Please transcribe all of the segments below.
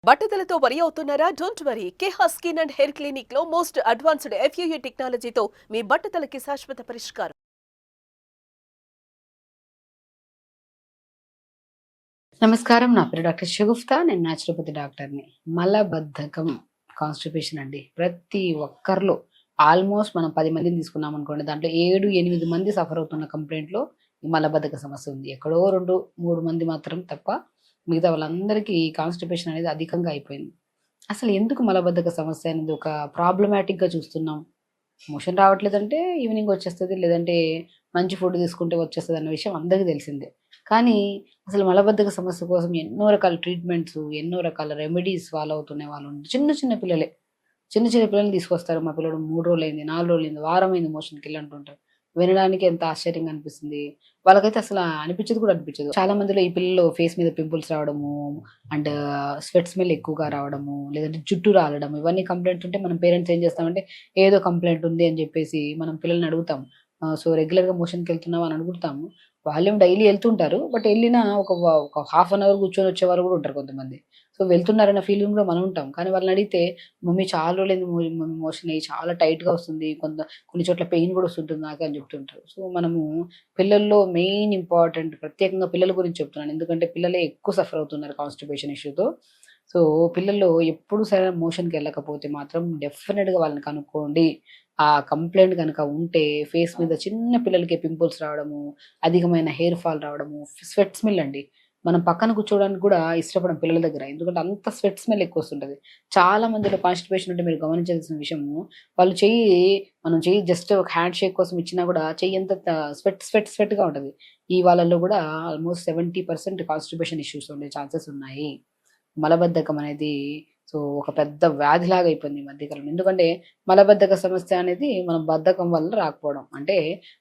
బట్టతలతో వరి అవుతున్నారా? Don't worry. Keha skin and hair clinic లో మోస్ట్ అడ్వాన్స్డ్ FUE టెక్నాలజీతో మీ బట్టతలకి శాశ్వత పరిష్కారం. నమస్కారం. నా పేరు డాక్టర్ షగుఫ్తా. నేను న్యాచురోపతి డాక్టర్ని. మలబద్ధకం, కాన్స్టిపేషన్ అండి. ప్రతి ఒక్కరిలో ఆల్మోస్ట్ మనం 10 మందిని తీసుకున్నాం అనుకోండి, దాంట్లో 7, 8 మంది సఫర్ అవుతున్న కంప్లైంట్లో ఈ మలబద్ధక సమస్య ఉంది. ఎక్కడో 2, 3 మంది మాత్రం తప్ప మిగతా వాళ్ళందరికీ కాన్స్టిపేషన్ అనేది అధికంగా అయిపోయింది. అసలు ఎందుకు మలబద్ధక సమస్య అనేది ఒక ప్రాబ్లమాటిక్గా చూస్తున్నాం? మోషన్ రావట్లేదంటే ఈవినింగ్ వచ్చేస్తుంది, లేదంటే మంచి ఫుడ్ తీసుకుంటే వచ్చేస్తుంది అన్న విషయం అందరికీ తెలిసిందే. కానీ అసలు మలబద్ధక సమస్య కోసం ఎన్నో రకాల ట్రీట్మెంట్స్, ఎన్నో రకాల రెమెడీస్ ఫాలో అవుతున్న వాళ్ళు ఉన్నారు. చిన్న చిన్న పిల్లలే, చిన్న చిన్న పిల్లల్ని తీసుకొస్తారు. మా పిల్లడు 3 రోజులైంది, 4 రోజులైంది, వారమైంది మోషన్కి వెళ్ళి అంటుంటారు. వినడానికి ఎంత ఆశ్చర్యంగా అనిపిస్తుంది. వాళ్ళకైతే అసలు అనిపించదు కూడా అనిపించదు. చాలా మందిలో ఈ పిల్లలు ఫేస్ మీద పింపుల్స్ రావడము, అండ్ స్వెట్ స్మెల్ ఎక్కువగా రావడము, లేదంటే జుట్టు రాలడం, ఇవన్నీ కంప్లైంట్స్ ఉంటే మనం పేరెంట్స్ ఏం చేస్తామంటే ఏదో కంప్లైంట్ ఉంది అని చెప్పేసి మనం పిల్లల్ని అడుగుతాం. సో రెగ్యులర్గా మోషన్కి వెళ్తున్నాం అని అడుగుతాము. వాళ్ళేం డైలీ వెళ్తుంటారు. బట్ వెళ్ళినా ఒక హాఫ్ అన్ అవర్ కూర్చొని వచ్చేవారు కూడా ఉంటారు కొంతమంది. సో వెళ్తున్నారన్న ఫీలింగ్ కూడా మనం ఉంటాం. కానీ వాళ్ళని అడిగితే మమ్మీ చాలా రోజులైంది మమ్మీ మోషన్ అయ్యి చాలా టైట్‌గా వస్తుంది. కొన్ని చోట్ల పెయిన్ కూడా వస్తుంటుంది నాకు అని చెప్తుంటారు. సో మనము పిల్లల్లో మెయిన్ ఇంపార్టెంట్, ప్రత్యేకంగా పిల్లల గురించి చెప్తున్నాను. ఎందుకంటే పిల్లలే ఎక్కువ సఫర్ అవుతున్నారు కాన్‌స్టిపేషన్ ఇష్యూతో. సో పిల్లల్లో ఎప్పుడు సరే మోషన్‌కి వెళ్ళకపోతే మాత్రం డెఫినిట్‌గా వాళ్ళని కనుక్కోండి. ఆ కంప్లెయింట్ గనక ఉంటే ఫేస్ మీద చిన్న పిల్లలకి పింపుల్స్ రావడము, అధికమైన హెయిర్ ఫాల్ రావడము, స్వెట్ స్మెల్ అండి. మనం పక్కన కూర్చోవడానికి కూడా ఇష్టపడం పిల్లల దగ్గర. ఎందుకంటే అంత స్వెట్ స్మెల్ ఎక్కువొస్తుంటది. చాలా మందిలో కాన్‌స్టిపేషన్ ఉంటే మీరు గమనించాల్సిన విషయము, వాళ్ళు మనం చెయ్యి జస్ట్ ఒక హ్యాండ్ షేక్ కోసం ఇచ్చినా కూడా చెయ్యంతా స్వెట్‌గా ఉంటది. ఈ వాళ్ళలో కూడా ఆల్మోస్ట్ 70% కాన్‌స్టిపేషన్ ఇష్యూస్ ఉండే ఛాన్సెస్ ఉన్నాయి. మలబద్ధకం అనేది ఒక పెద్ద వ్యాధిలాగా అయిపోయింది ఈ మధ్య కాలంలో. ఎందుకంటే మలబద్ధక సమస్య అనేది మనం బద్ధకం వల్ల రాకపోవడం. అంటే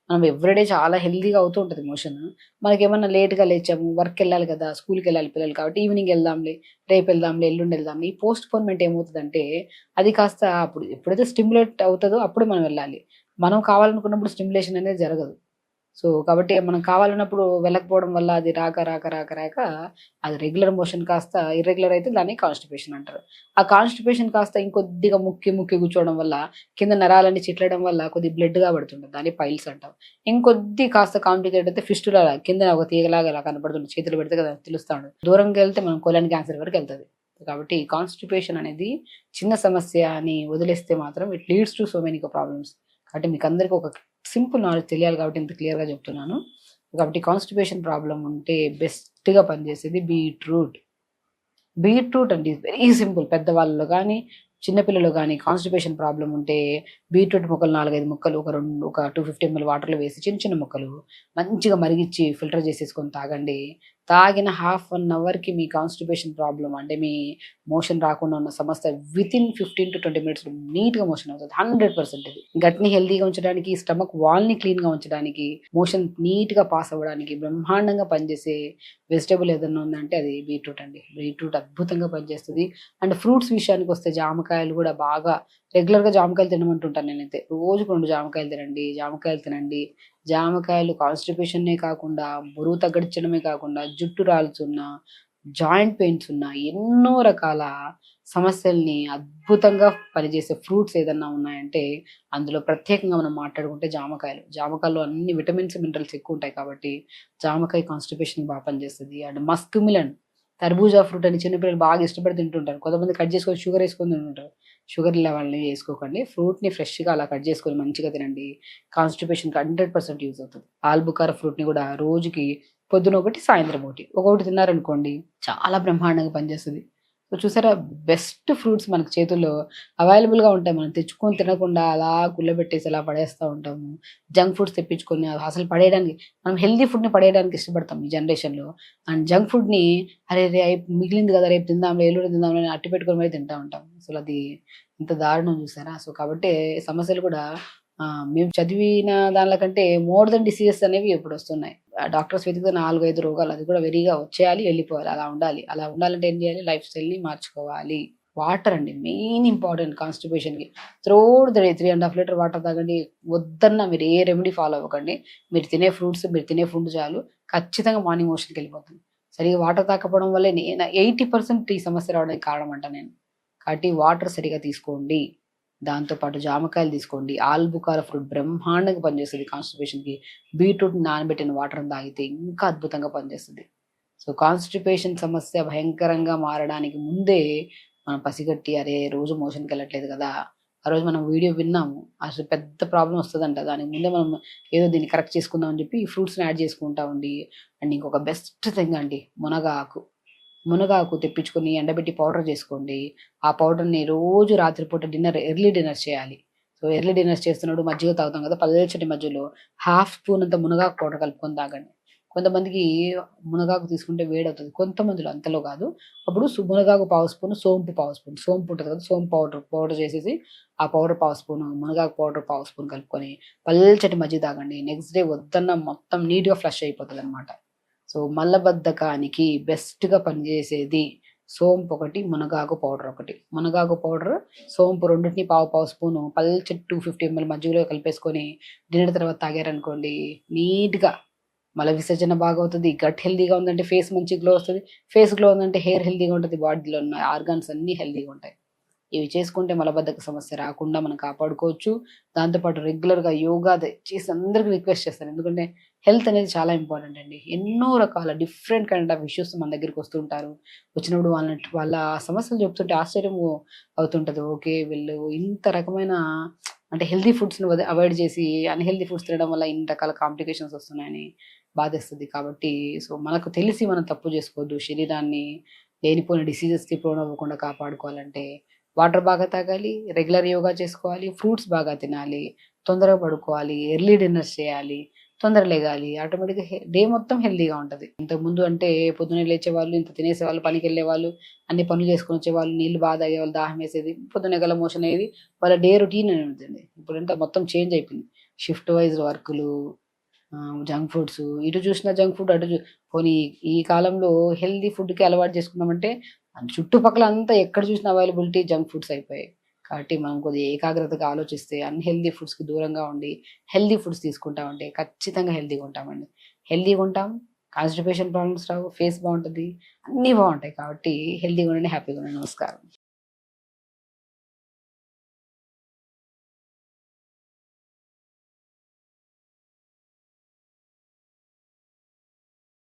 మనం ఎవ్రీడే చాలా హెల్తీగా అవుతూ ఉంటది మోషన్. మనకేమన్నా లేట్‌గా లేచాము, వర్క్‌కెళ్ళాలి కదా! స్కూల్‌కెళ్ళాలి పిల్లలు కాబట్టి ఈవినింగ్ ఎళ్దాంలే, రేపెళ్దాంలే, ఎల్లుండి ఎళ్దాంలే. ఈ పోస్ట్‌పోన్‌మెంట్ ఏమవుతదంటే అది కాస్త అప్పుడు ఎప్పుడైతే స్టిమ్యులేట్ అవుతదో అప్పుడు మనం వెళ్ళాలి. మనం కావాలనుకున్నప్పుడు స్టిమ్యులేషన్ అనేది జరగదు. సో, కాబట్టి మనం కావాలన్నప్పుడు వెళ్ళకపోవడం వల్ల అది రాక అది రెగ్యులర్ మోషన్ కాస్త ఇర్రెగ్యులర్ అయితే దాన్ని కాన్‌స్టిపేషన్ అంటారు. ఆ కాన్‌స్టిపేషన్ కాస్త ఇంకొద్దిగా ముక్కి కూర్చోవడం వల్ల కింద నరాలన్నీ చిట్లడం వల్ల కొద్దిగా బ్లడ్‌గా పడుతుంటది. దాన్ని పైల్స్ అంటాం. ఇంకొద్ది కాస్త కాంప్లికేట్ అయితే ఫిస్టులా కింద ఒక తీగలాగా ఇలా కనపడుతుంది. చేతులు పెడితే కదా తెలుస్తా ఉంటది. దూరంకెళ్తే మనం కొలన్ క్యాన్సర్ వరకెళ్తది. కాబట్టి కాన్‌స్టిపేషన్ అనేది చిన్న సమస్య అని వదిలేస్తే మాత్రం it leads to so many problems. కాబట్టి మీకందరికి ఒక సింపుల్ నాలెడ్జ్ తెలియాలి కాబట్టి ఇంత క్లియర్‌గా చెప్తున్నాను. కాబట్టి కాన్‌స్టిపేషన్ ప్రాబ్లమ్ ఉంటే బెస్ట్‌గా పనిచేసేది బీట్రూట్. బీట్రూట్ అండి వెరీ సింపుల్. పెద్దవాళ్ళలో గానీ, చిన్న పిల్లలు గానీ కాన్‌స్టిపేషన్ ప్రాబ్లమ్ ఉంటే బీట్రూట్ ముక్కలు 4, 5 ముక్కలు ఒక 250 ఎంఎల్ వాటర్‌లో వేసి చిన్న చిన్న ముక్కలు మంచిగా మరిగిచ్చి ఫిల్టర్ చేసేసుకొని తాగండి. తాగిన హాఫ్ అన్ అవర్‌కి మీ కాన్‌స్టిపేషన్ ప్రాబ్లమ్ అంటే మీ మోషన్ రాకుండా ఉన్న సమస్య వితిన్ 15-20 మినిట్స్‌లో నీట్‌గా మోషన్ అవుతది. 100% ఇది. గట్‌ని హెల్తీగా ఉంచడానికి, స్టమక్ వాల్‌ని క్లీన్‌గా ఉంచడానికి, మోషన్ నీట్‌గా పాస్ అవ్వడానికి బ్రహ్మాండంగా పనిచేసే వెజిటబుల్ ఏదన్నా ఉందంటే అది బీట్రూట్ అండి. బీట్రూట్ అద్భుతంగా పనిచేస్తది. అండ్ ఫ్రూట్స్ విషయానికొస్తే జామకాయలు గూడా బాగా రెగ్యులర్‌గా జామకాయలు తినమంటుంటాను నేనైతే. రోజుకి 2 జామకాయలు తినండి, జామకాయలు తినండి. జామకాయలు కాన్‌స్టిపేషన్‌నే కాకుండా, బరువు తగ్గించడమే కాకుండా, జుట్టు రాలుతున్న, జాయింట్ పెయిన్స్ ఉన్న, ఎన్నో రకాల సమస్యల్ని అద్భుతంగా పనిచేసే ఫ్రూట్స్ ఏదన్నా ఉన్నాయంటే, అందులో ప్రత్యేకంగా మనం మాట్లాడుకుంటే జామకాయలు. జామకాయలో అన్ని విటమిన్స్, మినరల్స్ ఎక్కువుంటాయి కాబట్టి, జామకాయ కాన్‌స్టిపేషన్‌కి పనిచేస్తది. అండ్ మస్క్ మిలన్, తర్బూజా ఫ్రూట్ అని చిన్న పిల్లలు బాగా ఇష్టపడి తింటుంటారు. కొంతమంది కట్ చేసుకొని షుగర్ ఏసుకొని తింటుంటారు. షుగర్ లెవెల్‌ని ఏసుకోకండి. ఫ్రూట్‌ని ఫ్రెష్‌గా అలా కట్ చేసుకొని మంచిగా తినండి. కాన్‌స్టిపేషన్‌కి 100% యూజ్ అవుతది. ఆల్బుకార ఫ్రూట్‌ని కూడా రోజుకి పొద్దున ఒకటి, సాయంత్రం ఒకటి. ఒక్కొక్కటి తిన్నారనుకోండి చాలా బ్రహ్మాండంగా పనిచేస్తది. సో చూసారా, బెస్ట్ ఫ్రూట్స్ మనకు చేతుల్లో అవైలబుల్‌గా ఉంటాయి. మనం తెచ్చుకొని తినకుండా అలా కుళ్ళబెట్టేసి అలా పడేస్తా ఉంటాము. జంక్ ఫుడ్స్ తెప్పించుకొని అసలు పడేయడానికి, మనం హెల్తీ ఫుడ్‌ని పడేయడానికి ఇష్టపడతాం ఈ జనరేషన్‌లో. అండ్ జంక్ ఫుడ్‌ని అరే! మిగిలింది కదా! రేపు తిందాంలే, ఎల్లుండి తిందాంలే అని అట్టి పెట్టుకొని మరి తింటా ఉంటాం. అసలది ఎంత దారుణం చూసారా? సో కాబట్టి సమస్యలు కూడా మేము చదివిన దాన్ల కంటే మోర్ దెన్ డిసీజెస్ అనేవి ఇప్పుడొస్తున్నాయి. డాక్టర్స్ వెతికితే 4, 5 రోగాలు. అది కూడా వెరీగా వచ్చేయాలి, వెళ్ళిపోవాలి. అలా ఉండాలి. అలా ఉండాలంటే ఏం చేయాలి? లైఫ్ స్టైల్‌ని మార్చుకోవాలి. వాటర్ అండి మెయిన్ ఇంపార్టెంట్ కాన్‌స్టిపేషన్‌కి. Throughout the day 3 ½ litre water తాగండి. వద్దన్నా మీరు ఏ రెమెడీ ఫాలో అవ్వకండి. మీరు తినే ఫ్రూట్స్, మీరు తినే ఫుడ్ చాలు. ఖచ్చితంగా మార్నింగ్ మోషన్‌కెళ్ళిపోతుంది. సరిగా వాటర్ తాకపోవడం వల్లే నేను 80% ఈ సమస్య రావడానికి కారణం అంట నేను. కాబట్టి వాటర్ సరిగా తీసుకోండి. దాంతో పాటు జామకాయలు తీసుకోండి. ఆల్బుకార ఫ్రూట్ బ్రహ్మాండంగా పనిచేస్తది కాన్‌స్టిపేషన్‌కి. బీట్రూట్ నానబెట్టిన వాటర్‌ని తాగితే ఇంకా అద్భుతంగా పనిచేస్తది. సో, కాన్‌స్టిపేషన్ సమస్య భయంకరంగా మారడానికి ముందే మనం పసిగట్టి అరే! రోజు మోషన్‌కెళ్ళట్లేదు కదా! ఆ రోజు మనం వీడియో విన్నాము. అసలు పెద్ద ప్రాబ్లమ్ వస్తదంట. దానికి ముందే మనం ఏదో దీన్ని కరెక్ట్ చేసుకుందాం అని చెప్పి ఈ ఫ్రూట్స్‌ని యాడ్ చేసుకుంటా ఉండి అండ్ ఇంకొక బెస్ట్ థింగ్ అండి మునగాకు. మునగాకు తెప్పించుకొని ఎండబెట్టి పౌడర్ చేసుకోండి. ఆ పౌడర్‌ని రోజు రాత్రిపూట ఎర్లీ డిన్నర్ చేయాలి. సో, ఎర్లీ డిన్నర్స్ చేస్తున్నప్పుడు మజ్జిగ తాగుతాం కదా! పల్చటి మజ్జిగలో హాఫ్ స్పూన్ అంత మునగాకు పౌడర్ కలుపుకొని తాగండి. కొంతమందికి మునగాకు తీసుకుంటే వేడవుతది. కొంతమందిలో అంతలో కాదు. అప్పుడు మునగాకు పావు స్పూను, సోంపు పావు స్పూన్. సోంపు ఉంటది కదా! సోంపు పౌడర్ చేసేసి ఆ పౌడర్ పావు స్పూను, మునగాకు పౌడర్ పావు స్పూన్ కలుపుకొని పల్చటి మజ్జిగ తాగండి. నెక్స్ట్ డే వద్దన్నా మొత్తం నీట్‌గా ఫ్లష్ అయిపోతదనమాట. సో, మలబద్ధకానికి బెస్ట్‌గా పనిచేసేది సోంపొకటి, మునగాకు పౌడర్ ఒకటి. మునగాకు పౌడర్, సోంపు రెండిటిని పావు పావు స్పూను పల్చటి 250 ఎంఎల్ మజ్జిగలో కలిపేసుకొని డిన్నర్ తర్వాత తాగారనుకోండి నీట్‌గా మల విసర్జన బాగవుతది. గట్ హెల్తీగా ఉందంటే ఫేస్ మంచి గ్లో వస్తది. ఫేస్ గ్లో ఉందంటే హెయిర్ హెల్తీగా ఉంటది. బాడీలో ఉన్న ఆర్గాన్స్ అన్నీ హెల్తీగా ఉంటాయి. ఇవి చేసుకుంటే మలబద్ధక సమస్య రాకుండా మనం కాపాడుకోవచ్చు. దాంతో పాటు రెగ్యులర్‌గా యోగా దయచేసి అందరికి రిక్వెస్ట్ చేస్తాను. ఎందుకంటే హెల్త్ అనేది చాలా ఇంపార్టెంట్ అండి. ఎన్నో రకాల డిఫరెంట్ కైండ్ ఆఫ్ ఇష్యూస్ మన దగ్గరికి వస్తుంటారు. వచ్చినప్పుడు వాళ్ళ సమస్యలు చెప్తుంటే ఆశ్చర్యం అవుతుంటది. ఓకే. వీళ్ళు ఇంత రకమైన అంటే హెల్తీ ఫుడ్స్‌ని అవాయిడ్ చేసి అన్‌హెల్తీ ఫుడ్స్ తినడం వల్ల ఇన్ని రకాల కాంప్లికేషన్స్ వస్తున్నాయని బాధేస్తది. కాబట్టి సో, మనకు తెలిసి మనం తప్పు చేసుకోవద్దు. శరీరాన్ని లేనిపోయిన డిసీజెస్‌కి ప్రోన్ అవ్వకుండా కాపాడుకోవాలంటే వాటర్ బాగా తాగాలి, రెగ్యులర్ యోగా చేసుకోవాలి, ఫ్రూట్స్ బాగా తినాలి, తొందరగా పడుకోవాలి, ఎర్లీ డిన్నర్స్ చేయాలి, తొందర లెగాలి. ఆటోమేటిక్‌గా డే మొత్తం హెల్తీగా ఉంటది. ఇంతకుముందు అంటే పొద్దున్నే లేచేవాళ్ళు, ఇంత తినేసేవాళ్ళు, పనికెళ్ళేవాళ్ళు, అన్ని పనులు చేసుకొని వచ్చేవాళ్ళు, నీళ్ళు బాగా తాగేవాళ్ళు, దాహం వేసేది, పొద్దున్నే గల మోషన్ అయ్యేది. వాళ్ళ డే రొటీన్ అని ఉంటుంది. ఇప్పుడంతా మొత్తం చేంజ్ అయిపోయింది. షిఫ్ట్ వైస్ వర్కులు, జంక్ ఫుడ్స్, ఇటు చూసినా జంక్ ఫుడ్, పోనీ ఈ కాలంలో హెల్తీ ఫుడ్‌కి అలవాటు చేసుకున్నామంటే చుట్టుపక్కల అంతా ఎక్కడ చూసినా అవైలబిలిటీ జంక్ ఫుడ్స్ అయిపోయాయి. కాబట్టి మనం కొద్దిగా ఏకాగ్రతగా ఆలోచిస్తే అన్‌హెల్తీ ఫుడ్స్‌కి దూరంగా ఉండి, హెల్తీ ఫుడ్స్ తీసుకుంటామంటే ఖచ్చితంగా హెల్తీగా ఉంటామండి. హెల్తీగా ఉంటాం, కాన్‌స్టిపేషన్ ప్రాబ్లమ్స్ రావు, ఫేస్ బావుంటది, అన్నీ బావుంటాయి. కాబట్టి హెల్తీగా ఉండండి, హ్యాపీగా ఉండండి. నమస్కారం.